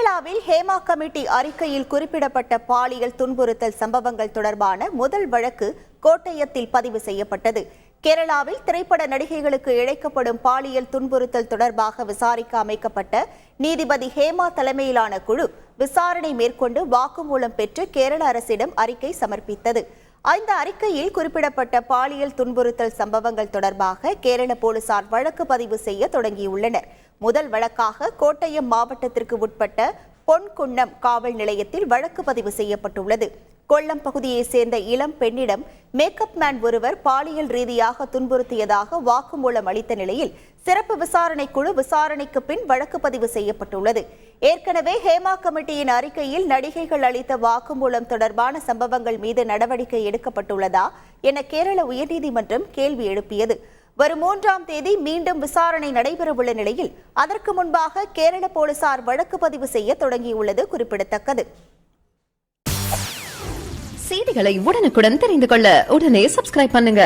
கேரளாவில் ஹேமா கமிட்டி அறிக்கையில் குறிப்பிடப்பட்ட பாலியல் துன்புறுத்தல் சம்பவங்கள் தொடர்பான முதல் வழக்கு கோட்டயத்தில் பதிவு செய்யப்பட்டது. கேரளாவில் திரைப்பட நடிகைகளுக்கு இழைக்கப்படும் பாலியல் துன்புறுத்தல் தொடர்பாக விசாரிக்க அமைக்கப்பட்ட நீதிபதி ஹேமா தலைமையிலான குழு விசாரணை மேற்கொண்டு வாக்குமூலம் பெற்று கேரள அரசிடம் அறிக்கை சமர்ப்பித்தது. இந்த அறிக்கையில் குறிப்பிடப்பட்ட பாலியல் துன்புறுத்தல் சம்பவங்கள் தொடர்பாக கேரள போலீசார் வழக்கு பதிவு செய்ய தொடங்கியுள்ளனர். முதல் வழக்காக கோட்டயம் மாவட்டத்திற்கு உட்பட்ட பொன்குன்னம் காவல் நிலையத்தில் வழக்கு பதிவு செய்யப்பட்டுள்ளது. கொல்லம் பகுதியைச் சேர்ந்த இளம் பெண்ணிடம் மேக்கப் மேன் ஒருவர் பாலியல் ரீதியாக துன்புறுத்தியதாக வாக்குமூலம் அளித்த நிலையில் சிறப்பு விசாரணை குழு விசாரணைக்கு பின் வழக்கு பதிவு செய்யப்பட்டுள்ளது. ஏற்கனவே ஹேமா கமிட்டியின் அறிக்கையில் நடிகைகள் அளித்த வாக்குமூலம் தொடர்பான சம்பவங்கள் மீது நடவடிக்கை எடுக்கப்பட்டுள்ளதா என கேரள உயர்நீதிமன்றம் கேள்வி எழுப்பியது. வரும் 3ஆம் தேதி மீண்டும் விசாரணை நடைபெறவுள்ள நிலையில் அதற்கு முன்பாக கேரள போலீசார் வழக்கு பதிவு செய்ய தொடங்கியுள்ளது குறிப்பிடத்தக்கது. செய்திகளை உடனுக்குடன் தெரிந்து கொள்ள உடனே சப்ஸ்கிரைப் பண்ணுங்க.